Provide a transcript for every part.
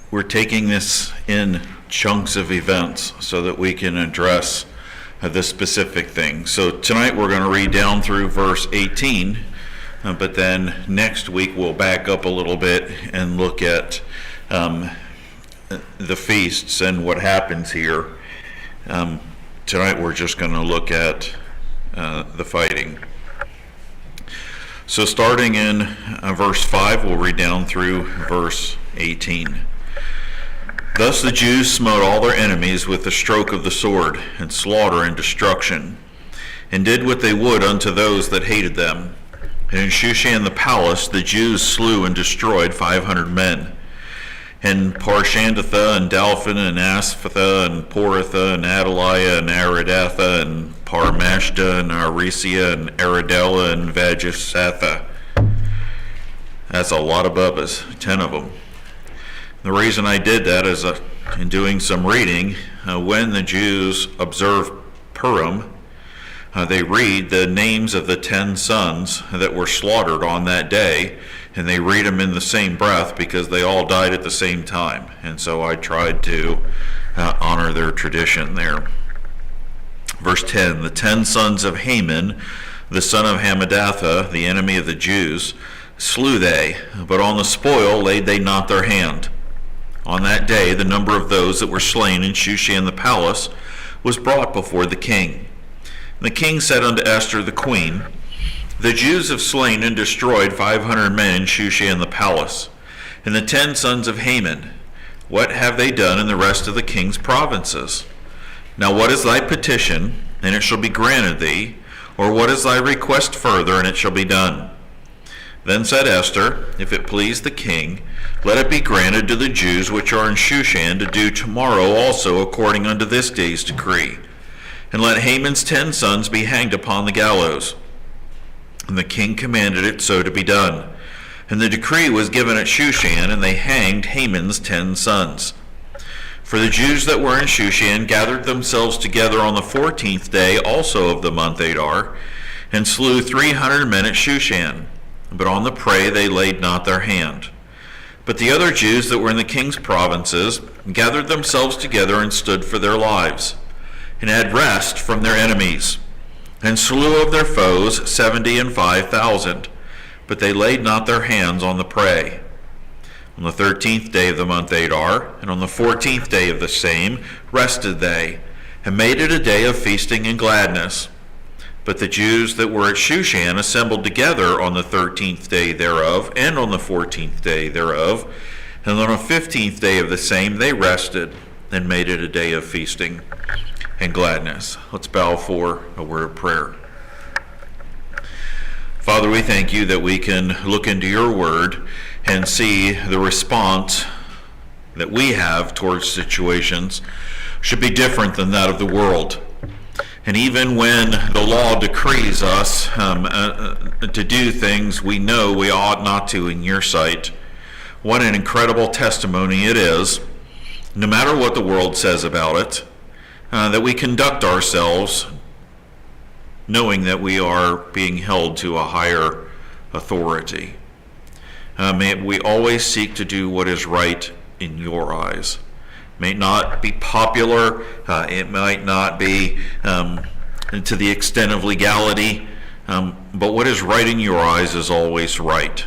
we're taking this in chunks of events so that we can address the specific thing. So tonight we're going to read down through verse 18, but then next week we'll back up a little bit and look at the feasts and what happens here. Tonight we're just going to look at the fighting. So starting in verse 5, we'll read down through verse 18. Thus the Jews smote all their enemies with the stroke of the sword, and slaughter and destruction, and did what they would unto those that hated them. And in Shushan the palace the Jews slew and destroyed 500 men. And Parshandatha, and Dalphon, and Asphatha, and Poratha, and Adaliah, and Aridatha, and Parmashta, and Arisia, and Aridella, and Vagisatha. That's a lot of bubbas, 10 of them. The reason I did that is in doing some reading, when the Jews observe Purim, they read the names of the 10 sons that were slaughtered on that day, and they read them in the same breath because they all died at the same time. And so I tried to honor their tradition there. Verse 10, the 10 sons of Haman, the son of Hammedatha, the enemy of the Jews, slew they, but on the spoil laid they not their hand. On that day the number of those that were slain in Shushan the palace was brought before the king. And the king said unto Esther the queen, the Jews have slain and destroyed 500 men in Shushan the palace, and the 10 sons of Haman. What have they done in the rest of the king's provinces? Now what is thy petition, and it shall be granted thee? Or what is thy request further, and it shall be done? Then said Esther, if it please the king, let it be granted to the Jews which are in Shushan to do tomorrow also according unto this day's decree. And let Haman's 10 sons be hanged upon the gallows. And the king commanded it so to be done. And the decree was given at Shushan, and they hanged Haman's 10 sons. For the Jews that were in Shushan gathered themselves together on the 14th day also of the month Adar, and slew 300 men at Shushan. But on the prey they laid not their hand. But the other Jews that were in the king's provinces gathered themselves together and stood for their lives, and had rest from their enemies, and slew of their foes 75,000, but they laid not their hands on the prey. On the 13th day of the month Adar, and on the 14th day of the same, rested they, and made it a day of feasting and gladness. But the Jews that were at Shushan assembled together on the 13th day thereof, and on the 14th day thereof, and on the 15th day of the same they rested, and made it a day of feasting and gladness. Let's bow for a word of prayer. Father, we thank you that we can look into your word and see the response that we have towards situations should be different than that of the world. And even when the law decrees us to do things we know we ought not to in your sight, what an incredible testimony it is, no matter what the world says about it, that we conduct ourselves knowing that we are being held to a higher authority. May we always seek to do what is right in your eyes. May it not be popular, it might not be to the extent of legality, but what is right in your eyes is always right.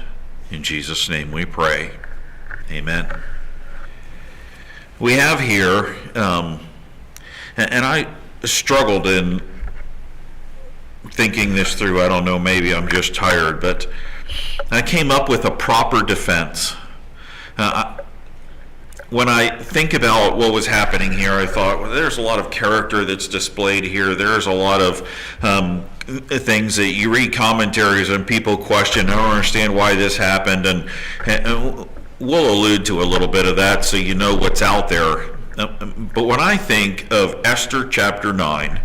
In Jesus' name we pray. Amen. We have here, and I struggled in thinking this through. I don't know, maybe I'm just tired, but I came up with a proper defense. When I think about what was happening here, I thought, well, there's a lot of character that's displayed here. There's a lot of things that you read commentaries and people question, I don't understand why this happened, and we'll allude to a little bit of that so you know what's out there. But when I think of Esther chapter 9,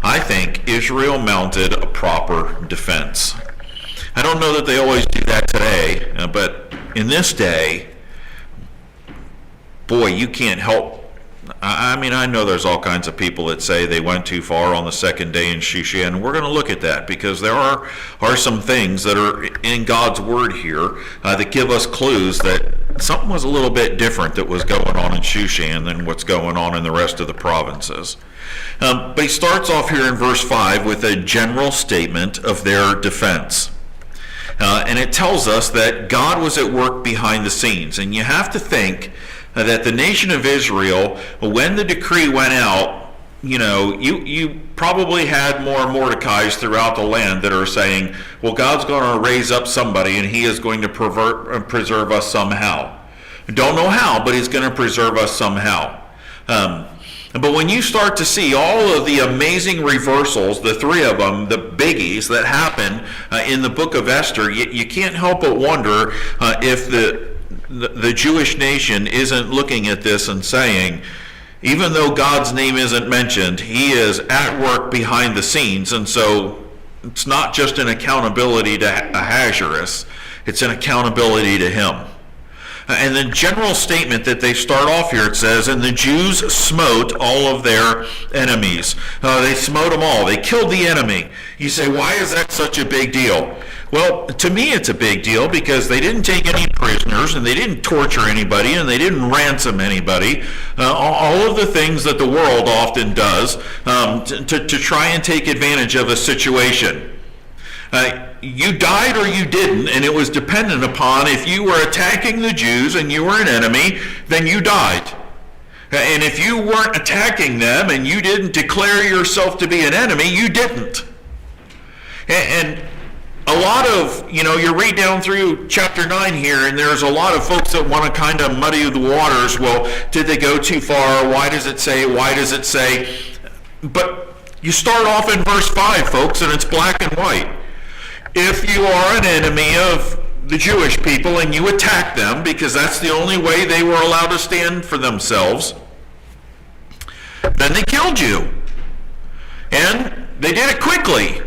I think Israel mounted a proper defense. I don't know that they always do that today, but in this day, boy, you can't help I mean, I know there's all kinds of people that say they went too far on the second day in Shushan, and we're going to look at that because there are some things that are in God's Word here that give us clues that something was a little bit different that was going on in Shushan than what's going on in the rest of the provinces. But he starts off here in verse 5 with a general statement of their defense. And it tells us that God was at work behind the scenes. And you have to think that the nation of Israel, when the decree went out, you probably had more Mordecais throughout the land that are saying, well, God's going to raise up somebody and he is going to preserve us somehow. Don't know how, but he's going to preserve us somehow. But when you start to see all of the amazing reversals, the three of them, the biggies that happen in the book of Esther, you can't help but wonder if the Jewish nation isn't looking at this and saying, even though God's name isn't mentioned, he is at work behind the scenes. And so it's not just an accountability to Ahasuerus, it's an accountability to him. And the general statement that they start off here, it says, and the Jews smote all of their enemies. They smote them all. They killed the enemy. You say, why is that such a big deal? Well, to me it's a big deal because they didn't take any prisoners and they didn't torture anybody and they didn't ransom anybody. All of the things that the world often does to try and take advantage of a situation. You died or you didn't, and it was dependent upon if you were attacking the Jews and you were an enemy, then you died. And if you weren't attacking them and you didn't declare yourself to be an enemy, you didn't. And a lot of, you read down through chapter 9 here, and there's a lot of folks that want to kind of muddy the waters. Well, did they go too far? Why does it say? Why does it say? But you start off in verse 5, folks, and it's black and white. If you are an enemy of the Jewish people and you attack them, because that's the only way they were allowed to stand for themselves, then they killed you. And they did it quickly.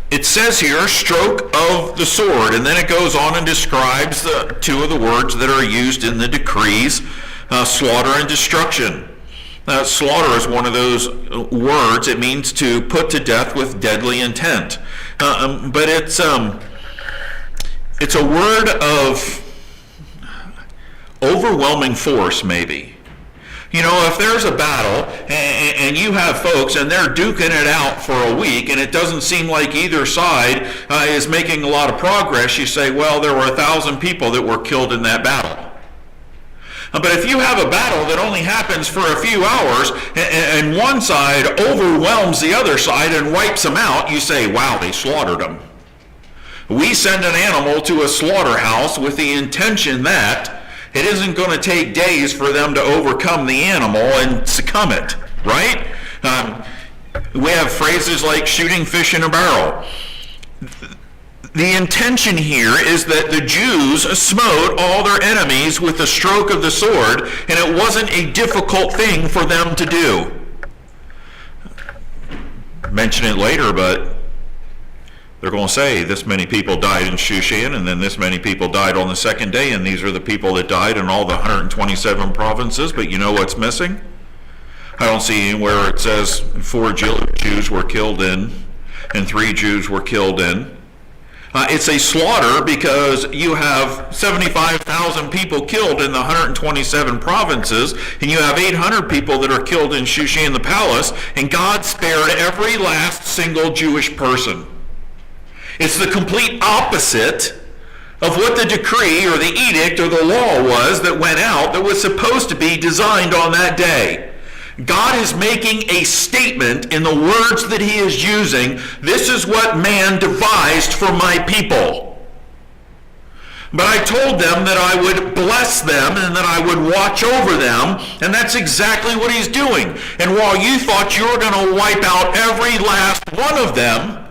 It says here, stroke of the sword, and then it goes on and describes the two of the words that are used in the decrees, slaughter and destruction. Slaughter is one of those words. It means to put to death with deadly intent. But it's a word of overwhelming force, maybe. If there's a battle and you have folks and they're duking it out for a week and it doesn't seem like either side is making a lot of progress, you say, well, there were 1,000 people that were killed in that battle. But if you have a battle that only happens for a few hours and one side overwhelms the other side and wipes them out, you say, wow, they slaughtered them. We send an animal to a slaughterhouse with the intention that it isn't going to take days for them to overcome the animal and succumb it, right? We have phrases like shooting fish in a barrel. The intention here is that the Jews smote all their enemies with the stroke of the sword, and it wasn't a difficult thing for them to do. Mention it later, but they're going to say this many people died in Shushan, and then this many people died on the second day, and these are the people that died in all the 127 provinces, but you know what's missing? I don't see anywhere it says 4 Jews were killed in, and 3 Jews were killed in. It's a slaughter because you have 75,000 people killed in the 127 provinces, and you have 800 people that are killed in Shushan the palace, and God spared every last single Jewish person. It's the complete opposite of what the decree or the edict or the law was that went out that was supposed to be designed on that day. God is making a statement in the words that he is using. This is what man devised for my people. But I told them that I would bless them and that I would watch over them, and that's exactly what he's doing. And while you thought you were going to wipe out every last one of them,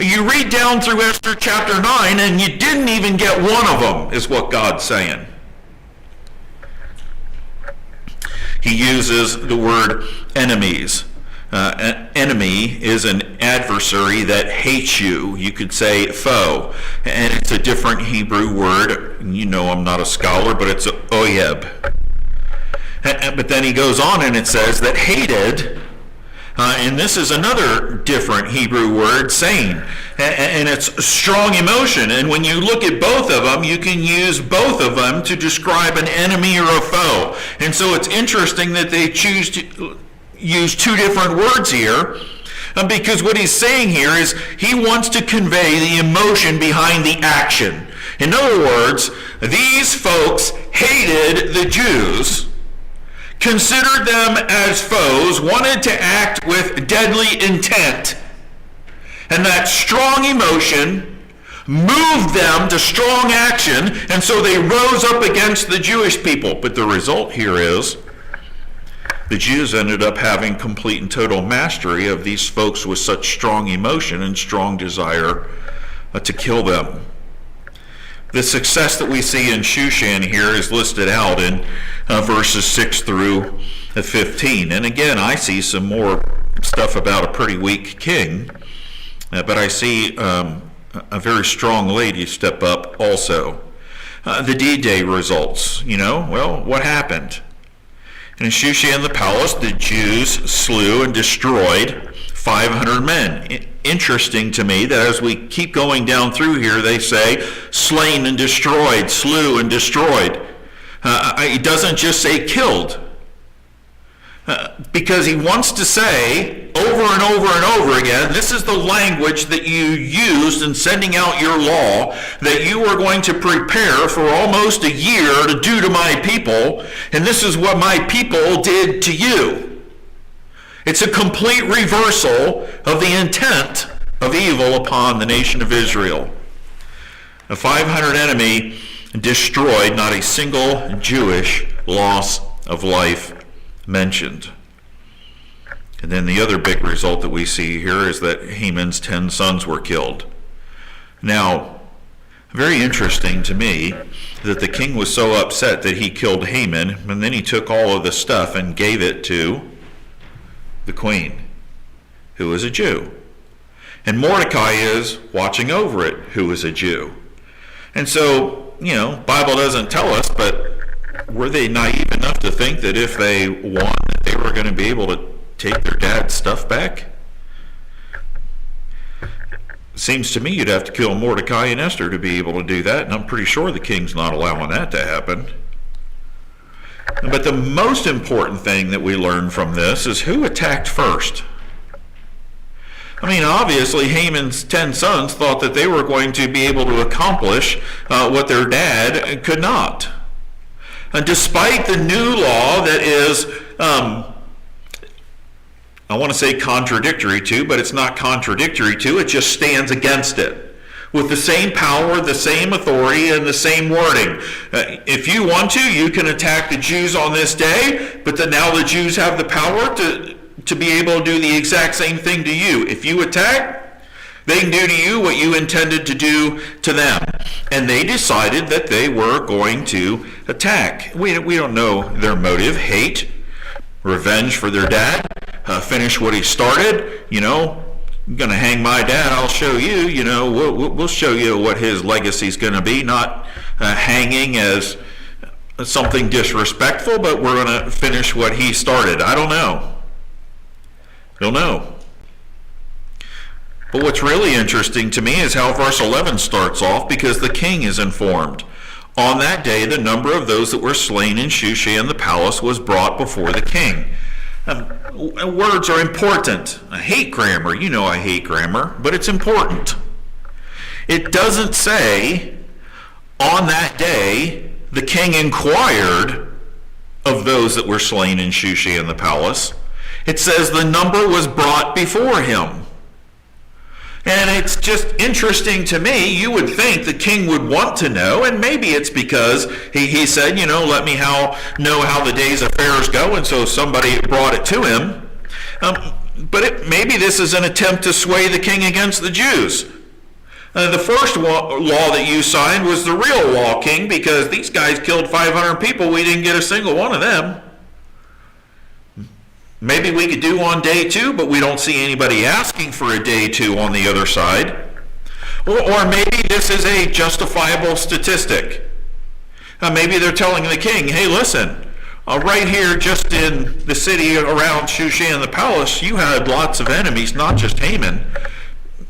you read down through Esther chapter 9 and you didn't even get one of them, is what God's saying. He uses the word enemies. An enemy is an adversary that hates you. You could say foe. And it's a different Hebrew word. You know I'm not a scholar, but it's oyeb. But then he goes on and it says that hated, and this is another different Hebrew word, saying, and it's strong emotion. And when you look at both of them, you can use both of them to describe an enemy or a foe. And so it's interesting that they choose to use two different words here, because what he's saying here is he wants to convey the emotion behind the action. In other words, these folks hated the Jews, considered them as foes, wanted to act with deadly intent. And that strong emotion moved them to strong action, and so they rose up against the Jewish people. But the result here is the Jews ended up having complete and total mastery of these folks with such strong emotion and strong desire to kill them. The success that we see in Shushan here is listed out in verses 6 through 15. And again, I see some more stuff about a pretty weak king, but I see a very strong lady step up also. The D-Day results, well, what happened? In Shushan the palace, the Jews slew and destroyed 500 men. Interesting to me that as we keep going down through here, they say slain and destroyed, slew and destroyed. It doesn't just say killed. Because he wants to say over and over and over again, this is the language that you used in sending out your law, that you were going to prepare for almost a year to do to my people, and this is what my people did to you. It's a complete reversal of the intent of evil upon the nation of Israel. A 500 enemy destroyed, not a single Jewish loss of life mentioned. And then the other big result that we see here is that Haman's 10 sons were killed. Now, very interesting to me that the king was so upset that he killed Haman, and then he took all of the stuff and gave it to the queen, who is a Jew. And Mordecai is watching over it, who is a Jew. And so, Bible doesn't tell us, but were they naive enough to think that if they won, that they were going to be able to take their dad's stuff back? Seems to me you'd have to kill Mordecai and Esther to be able to do that, and I'm pretty sure the king's not allowing that to happen. But the most important thing that we learn from this is who attacked first. I mean, obviously Haman's 10 sons thought that they were going to be able to accomplish what their dad could not. And despite the new law that is, I want to say contradictory to, but it's not contradictory to, it just stands against it. With the same power, the same authority, and the same wording. If you want to, you can attack the Jews on this day, but now the Jews have the power to be able to do the exact same thing to you. If you attack, they can do to you what you intended to do to them. And they decided that they were going to attack. We don't know their motive. Hate, revenge for their dad, finish what he started, I'm going to hang my dad, I'll show you, we'll show you what his legacy's going to be, not hanging as something disrespectful, but we're going to finish what he started. I don't know. But what's really interesting to me is how verse 11 starts off, because the king is informed. On that day, the number of those that were slain in Shushan the palace was brought before the king. Words are important. I hate grammar. I hate grammar, but it's important. It doesn't say, on that day, the king inquired of those that were slain in Shushan the palace. It says the number was brought before him. And it's just interesting to me. You would think the king would want to know, and maybe it's because he said, let me know how the day's affairs go, and so somebody brought it to him. But maybe this is an attempt to sway the king against the Jews. The first law that you signed was the real law, king, because these guys killed 500 people. We didn't get a single one of them. Maybe we could do on day 2, but we don't see anybody asking for a day 2 on the other side. Or maybe this is a justifiable statistic. Maybe they're telling the king, hey, listen, Right here, just in the city around Shushan the palace, you had lots of enemies, not just Haman,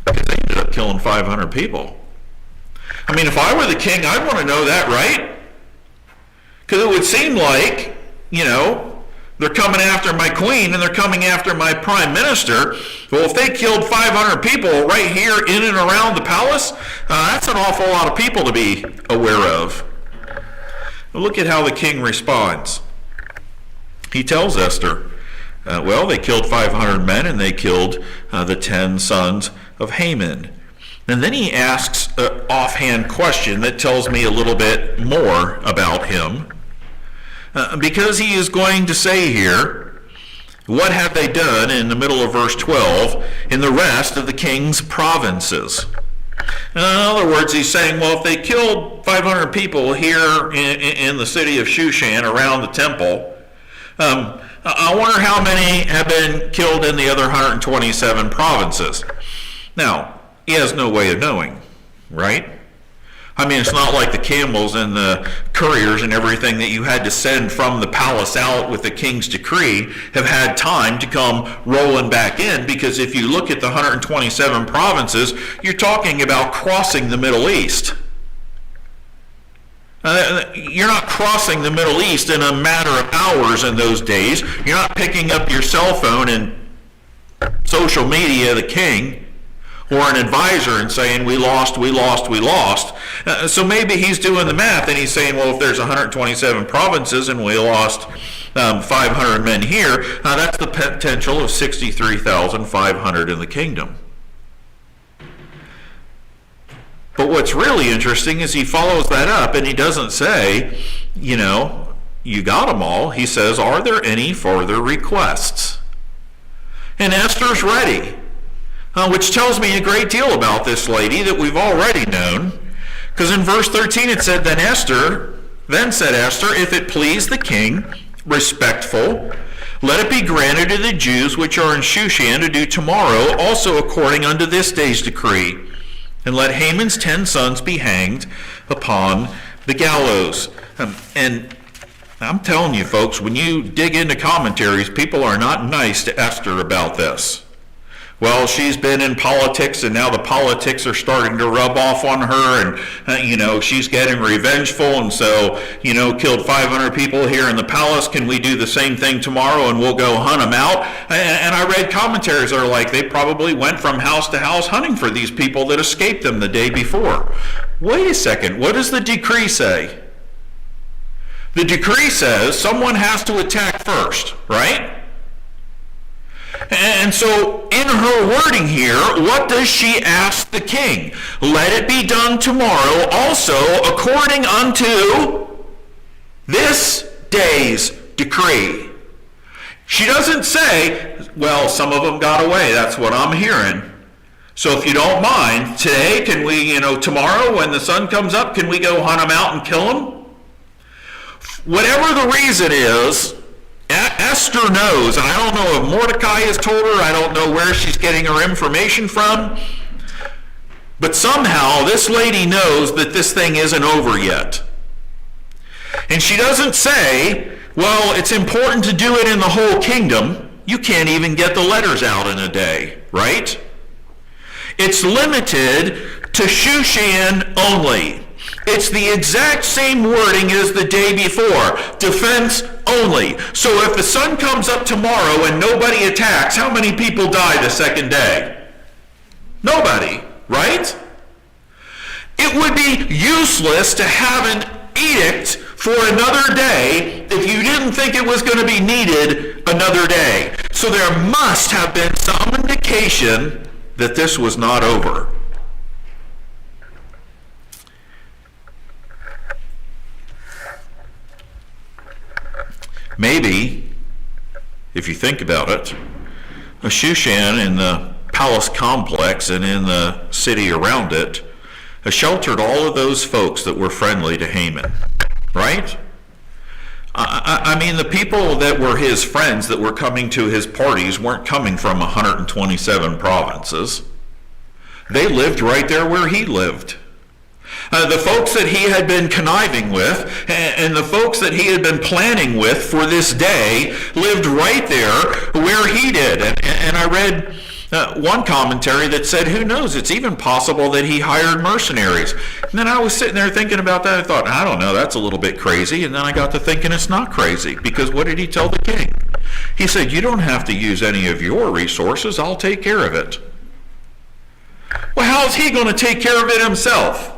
because they ended up killing 500 people. I mean, if I were the king, I'd want to know that, right? Because it would seem like, they're coming after my queen and they're coming after my prime minister. Well, if they killed 500 people right here in and around the palace, that's an awful lot of people to be aware of. Look at how the king responds. He tells Esther, they killed 500 men and they killed the 10 sons of Haman. And then he asks an offhand question that tells me a little bit more about him. Because he is going to say here, what have they done in the middle of verse 12 in the rest of the king's provinces? In other words, he's saying, well, if they killed 500 people here in the city of Shushan around the temple, I wonder how many have been killed in the other 127 provinces. Now, he has no way of knowing, right? I mean, it's not like the camels and the couriers and everything that you had to send from the palace out with the king's decree have had time to come rolling back in, because if you look at the 127 provinces, you're talking about crossing the Middle East. You're not crossing the Middle East in a matter of hours in those days. You're not picking up your cell phone and social media, the king, or an advisor, and saying, we lost. So maybe he's doing the math and he's saying, well, if there's 127 provinces and we lost 500 men here, that's the potential of 63,500 in the kingdom. But what's really interesting is he follows that up and he doesn't say, you got them all. He says, are there any further requests? And Esther's ready. Which tells me a great deal about this lady that we've already known. Because in verse 13 it said, then said Esther, if it please the king, respectful, let it be granted to the Jews which are in Shushan to do tomorrow, also according unto this day's decree. And let Haman's 10 sons be hanged upon the gallows. And I'm telling you, folks, when you dig into commentaries, people are not nice to Esther about this. Well, she's been in politics, and now the politics are starting to rub off on her, and, she's getting revengeful, and so, killed 500 people here in the palace. Can we do the same thing tomorrow, and we'll go hunt them out? And I read commentaries that are like, they probably went from house to house hunting for these people that escaped them the day before. Wait a second, what does the decree say? The decree says someone has to attack first, right? And so in her wording here, what does she ask the king? Let it be done tomorrow also according unto this day's decree. She doesn't say, well, some of them got away. That's what I'm hearing. So if you don't mind, today, can we, tomorrow when the sun comes up, can we go hunt them out and kill them? Whatever the reason is, Esther knows, and I don't know if Mordecai has told her, I don't know where she's getting her information from, but somehow this lady knows that this thing isn't over yet. And she doesn't say, well, it's important to do it in the whole kingdom. You can't even get the letters out in a day, right? It's limited to Shushan only. It's the exact same wording as the day before. Defense only. So if the sun comes up tomorrow and nobody attacks, how many people die the second day? Nobody, right? It would be useless to have an edict for another day if you didn't think it was going to be needed another day. So there must have been some indication that this was not over. Maybe, if you think about it, Shushan in the palace complex and in the city around it sheltered all of those folks that were friendly to Haman, right? I mean, the people that were his friends that were coming to his parties weren't coming from 127 provinces. They lived right there where he lived. The folks that he had been conniving with and the folks that he had been planning with for this day lived right there where he did. And I read one commentary that said, who knows, it's even possible that he hired mercenaries. And then I was sitting there thinking about that. I thought, I don't know, that's a little bit crazy. And then I got to thinking it's not crazy, because what did he tell the king? He said, you don't have to use any of your resources, I'll take care of it. Well, how's he going to take care of it himself?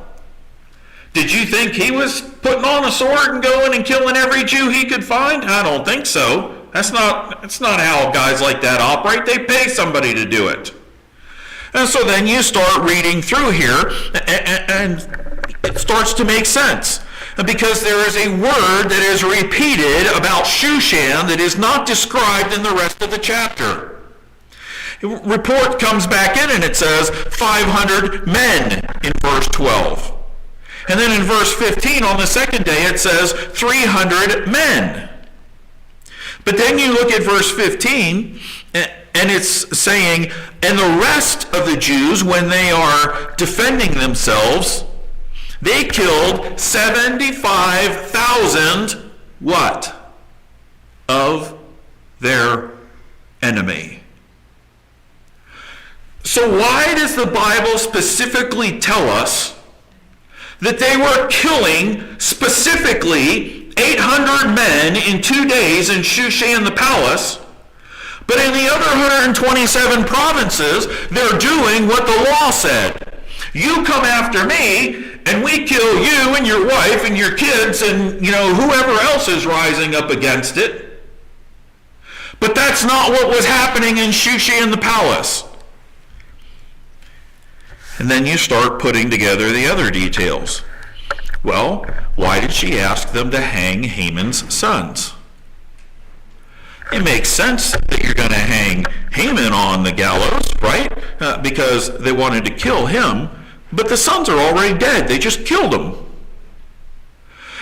Did you think he was putting on a sword and going and killing every Jew he could find? I don't think so. That's not how guys like that operate. They pay somebody to do it. And so then you start reading through here, and it starts to make sense. Because there is a word that is repeated about Shushan that is not described in the rest of the chapter. Report comes back in and it says 500 men in verse 12. And then in verse 15 on the second day it says 300 men. But then you look at verse 15 and it's saying, and the rest of the Jews, when they are defending themselves, they killed 75,000 what? Of their enemy. So why does the Bible specifically tell us that they were killing specifically 800 men in 2 days in Shushan the palace, but in the other 127 provinces, they're doing what the law said? You come after me, and we kill you and your wife and your kids and, whoever else is rising up against it. But that's not what was happening in Shushan the palace. And then you start putting together the other details. Well, why did she ask them to hang Haman's sons? It makes sense that you're going to hang Haman on the gallows, right? Because they wanted to kill him, but the sons are already dead. They just killed them.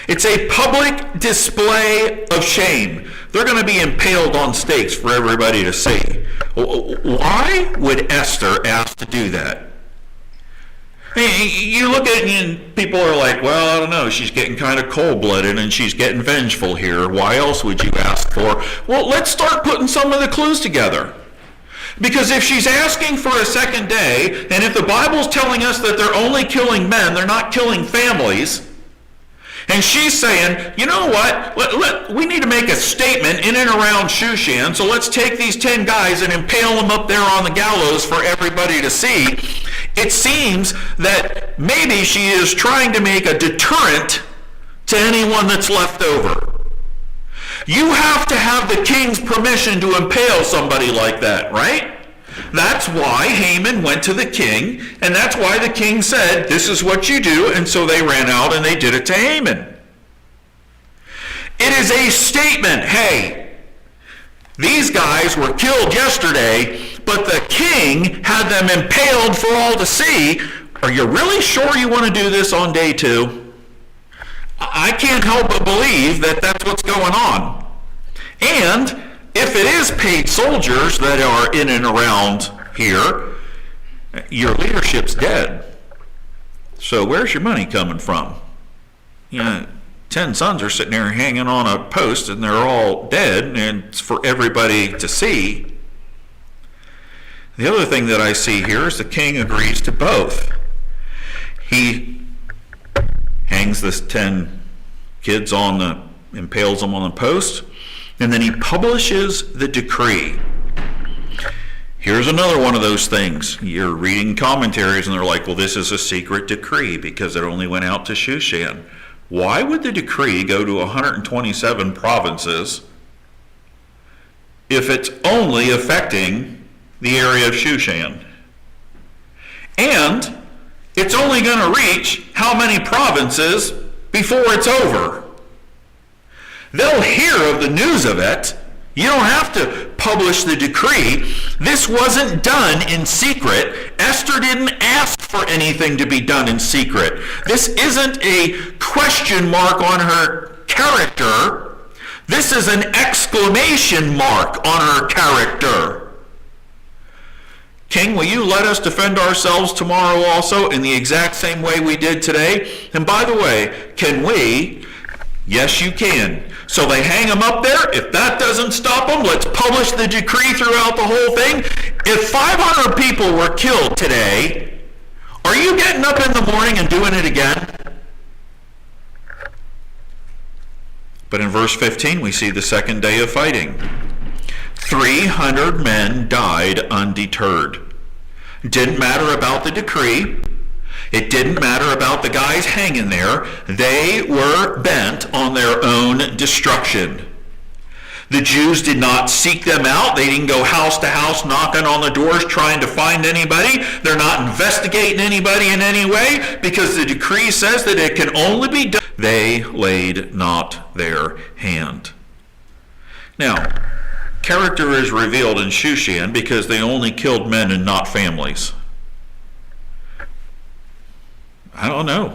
It's a public display of shame. They're going to be impaled on stakes for everybody to see. Why would Esther ask to do that? You look at it and people are like, well, I don't know, she's getting kind of cold-blooded and she's getting vengeful here. Why else would you ask for? Well, let's start putting some of the clues together. Because if she's asking for a second day, and if the Bible's telling us that they're only killing men, they're not killing families, and she's saying, you know what, we need to make a statement in and around Shushan, so let's take these 10 guys and impale them up there on the gallows for everybody to see. It seems that maybe she is trying to make a deterrent to anyone that's left over. You have to have the king's permission to impale somebody like that, right? That's why Haman went to the king, and that's why the king said, this is what you do, and so they ran out and they did it to Haman. It is a statement, hey, these guys were killed yesterday, but the king had them impaled for all to see. Are you really sure you want to do this on day 2? I can't help but believe that that's what's going on. And if it is paid soldiers that are in and around here, your leadership's dead. So where's your money coming from? 10 sons are sitting there hanging on a post and they're all dead, and it's for everybody to see. The other thing that I see here is the king agrees to both. He hangs this 10 kids impales them on the post, and then he publishes the decree. Here's another one of those things. You're reading commentaries and they're like, well, this is a secret decree because it only went out to Shushan. Why would the decree go to 127 provinces if it's only affecting the area of Shushan? And it's only going to reach how many provinces before it's over? They'll hear of the news of it. You don't have to publish the decree. This wasn't done in secret. Esther didn't ask for anything to be done in secret. This isn't a question mark on her character. This is an exclamation mark on her character. King, will you let us defend ourselves tomorrow also in the exact same way we did today? And by the way, can we? Yes, you can. So they hang him up there. If that doesn't stop them, let's publish the decree throughout the whole thing. If 500 people were killed today, are you getting up in the morning and doing it again? But in verse 15, we see the second day of fighting. 300 men died undeterred. Didn't matter about the decree. It didn't matter about the guys hanging there. They were bent on their own destruction. The Jews did not seek them out. They didn't go house to house knocking on the doors trying to find anybody. They're not investigating anybody in any way because the decree says that it can only be done. They laid not their hand. Now, character is revealed in Shushan because they only killed men and not families. I don't know.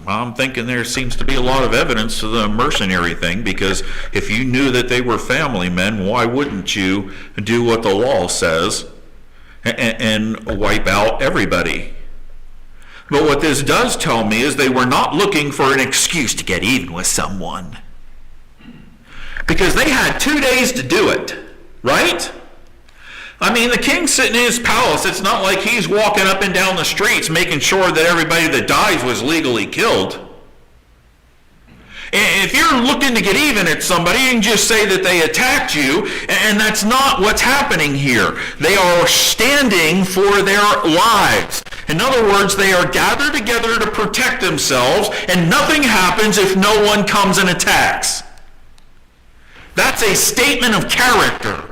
I'm thinking there seems to be a lot of evidence to the mercenary thing, because if you knew that they were family men, why wouldn't you do what the law says and wipe out everybody? But what this does tell me is they were not looking for an excuse to get even with someone, because they had 2 days to do it, right? I mean, the king's sitting in his palace. It's not like he's walking up and down the streets making sure that everybody that dies was legally killed. If you're looking to get even at somebody, you can just say that they attacked you, and that's not what's happening here. They are standing for their lives. In other words, they are gathered together to protect themselves, and nothing happens if no one comes and attacks. That's a statement of character.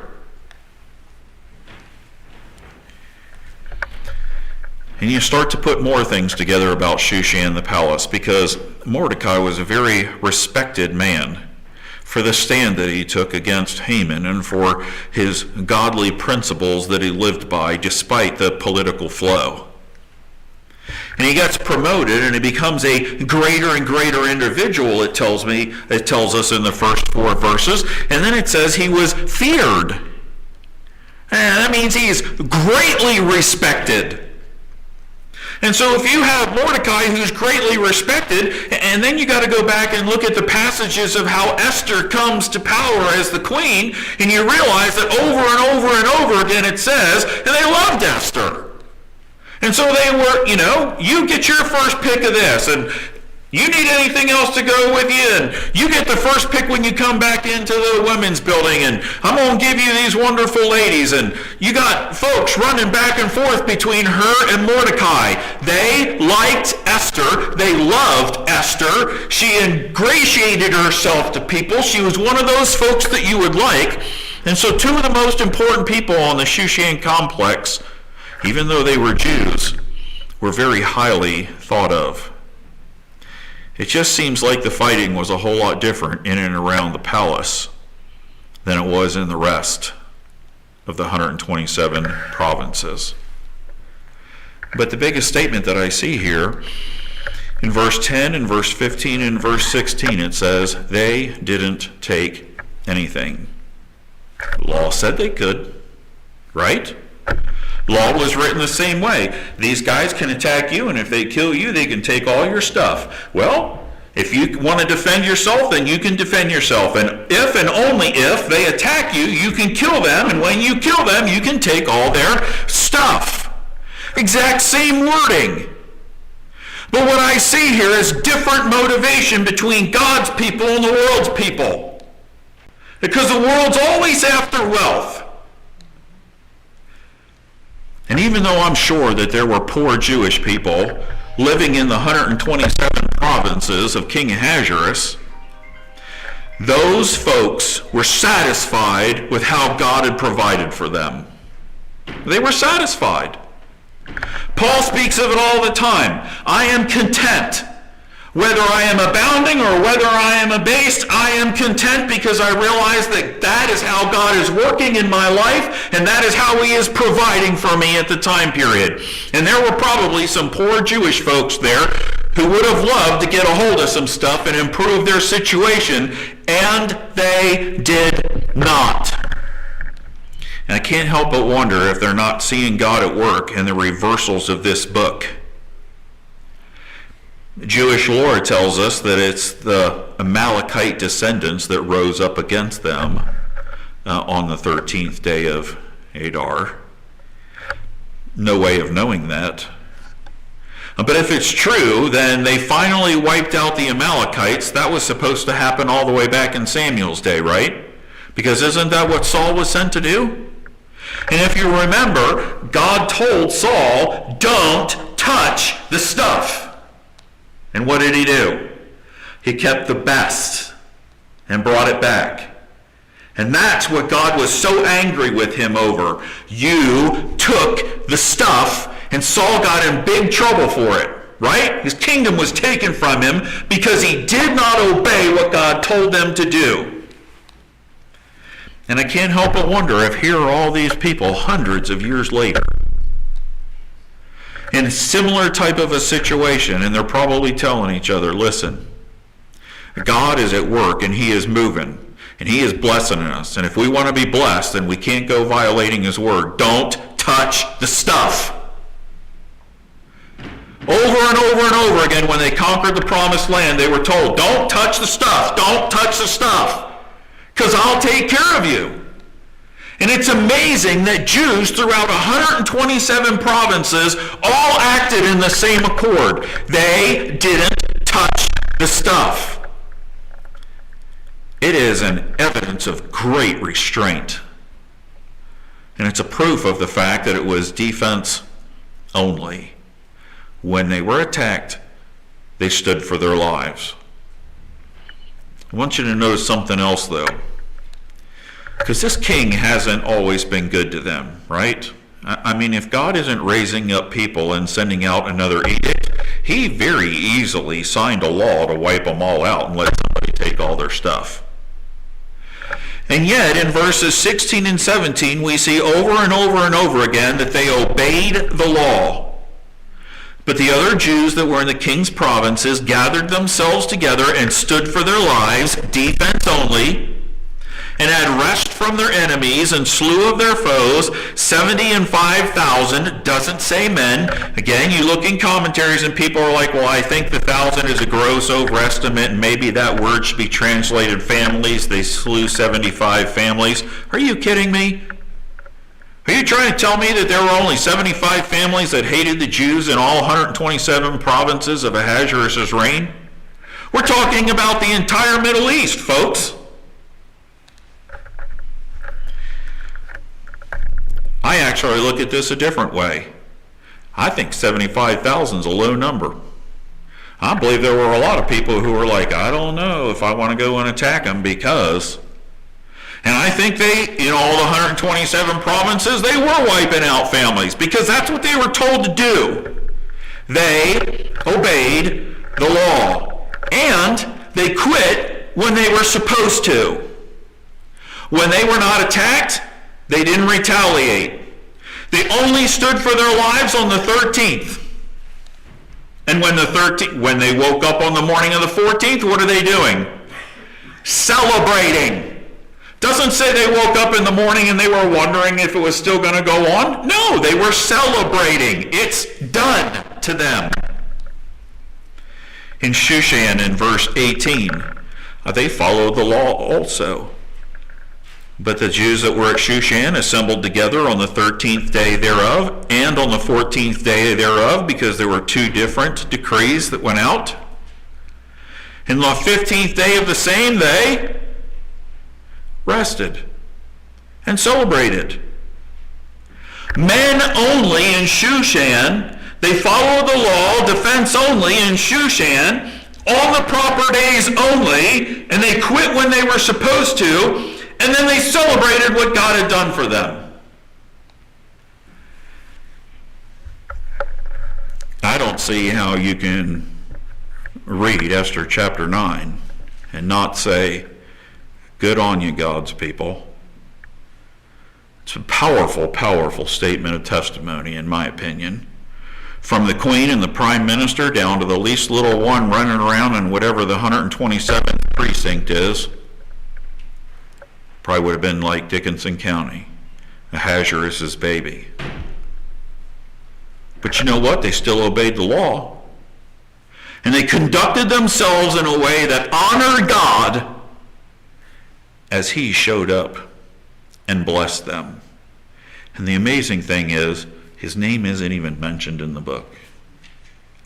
And you start to put more things together about Shushan the palace, because Mordecai was a very respected man for the stand that he took against Haman and for his godly principles that he lived by despite the political flow. And he gets promoted and he becomes a greater and greater individual, it tells us in the first 4 verses. And then it says he was feared. And that means he's greatly respected. And so if you have Mordecai who's greatly respected, and then you got to go back and look at the passages of how Esther comes to power as the queen, and you realize that over and over and over again it says, and they loved Esther. And so they were, you get your first pick of this, and you need anything else to go with you, and you get the first pick when you come back into the women's building, and I'm going to give you these wonderful ladies. And you got folks running back and forth between her and Mordecai. They liked Esther. They loved Esther. She ingratiated herself to people. She was one of those folks that you would like. And so 2 of the most important people on the Shushan complex, even though they were Jews, were very highly thought of. It just seems like the fighting was a whole lot different in and around the palace than it was in the rest of the 127 provinces. But the biggest statement that I see here, in verse 10, in verse 15, and verse 16, it says, they didn't take anything. The law said they could, right? Law was written the same way. These guys can attack you, and if they kill you, they can take all your stuff. Well, if you want to defend yourself, then you can defend yourself. And if and only if they attack you, you can kill them. And when you kill them, you can take all their stuff. Exact same wording. But what I see here is different motivation between God's people and the world's people. Because the world's always after wealth. And even though I'm sure that there were poor Jewish people living in the 127 provinces of King Ahasuerus, those folks were satisfied with how God had provided for them. They were satisfied. Paul speaks of it all the time. I am content. Whether I am abounding or whether I am abased, I am content because I realize that that is how God is working in my life, and that is how he is providing for me at the time period. And there were probably some poor Jewish folks there who would have loved to get a hold of some stuff and improve their situation, and they did not. And I can't help but wonder if they're not seeing God at work in the reversals of this book. Jewish lore tells us that it's the Amalekite descendants that rose up against them on the 13th day of Adar. No way of knowing that. But if it's true, then they finally wiped out the Amalekites. That was supposed to happen all the way back in Samuel's day, right? Because isn't that what Saul was sent to do? And if you remember, God told Saul, don't touch the stuff. And what did he do? He kept the best and brought it back. And that's what God was so angry with him over. You took the stuff, and Saul got in big trouble for it, right? His kingdom was taken from him because he did not obey what God told them to do. And I can't help but wonder if here are all these people hundreds of years later in a similar type of a situation, and they're probably telling each other, listen, God is at work and he is moving and he is blessing us, and if we want to be blessed, then we can't go violating his word. Don't touch the stuff. Over and over and over again, when they conquered the promised land, they were told, don't touch the stuff, don't touch the stuff, because I'll take care of you. And it's amazing that Jews throughout 127 provinces all acted in the same accord. They didn't touch the stuff. It is an evidence of great restraint. And it's a proof of the fact that it was defense only. When they were attacked, they stood for their lives. I want you to notice something else, though. Because this king hasn't always been good to them, right? I mean, if God isn't raising up people and sending out another edict, he very easily signed a law to wipe them all out and let somebody take all their stuff. And yet, in verses 16 and 17, we see over and over and over again that they obeyed the law. But the other Jews that were in the king's provinces gathered themselves together and stood for their lives, defense only, and had rest from their enemies and slew of their foes 70 and 5,000. Doesn't say men. Again, you look in commentaries and people are like, well, I think the 1,000 is a gross overestimate and maybe that word should be translated families. They slew 75 families. Are you kidding me? Are you trying to tell me that there were only 75 families that hated the Jews in all 127 provinces of Ahasuerus' reign? We're talking about the entire Middle East, folks. I actually look at this a different way. I think 75,000 is a low number. I believe there were a lot of people who were like, I don't know if I want to go and attack them because... And I think they, in all the 127 provinces, they were wiping out families because that's what they were told to do. They obeyed the law. And they quit when they were supposed to. When they were not attacked, they didn't retaliate. They only stood for their lives on the 13th. And when they woke up on the morning of the 14th, what are they doing? Celebrating. Doesn't say they woke up in the morning and they were wondering if it was still going to go on. No, they were celebrating. It's done to them. In Shushan, in verse 18, they followed the law also. But the Jews that were at Shushan assembled together on the 13th day thereof and on the 14th day thereof, because there were two different decrees that went out. In the 15th day of the same, they rested and celebrated. Men only in Shushan, they followed the law, defense only in Shushan, on the proper days only, and they quit when they were supposed to, and then they celebrated what God had done for them. I don't see how you can read Esther chapter 9 and not say, good on you, God's people. It's a powerful, powerful statement of testimony, in my opinion. From the queen and the prime minister down to the least little one running around in whatever the 127th precinct is. Probably would have been like Dickinson County. Ahasuerus' baby. But you know what? They still obeyed the law. And they conducted themselves in a way that honored God as he showed up and blessed them. And the amazing thing is, his name isn't even mentioned in the book.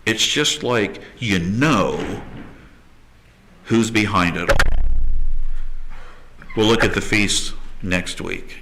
It's just like you know who's behind it all. We'll look at the feast next week.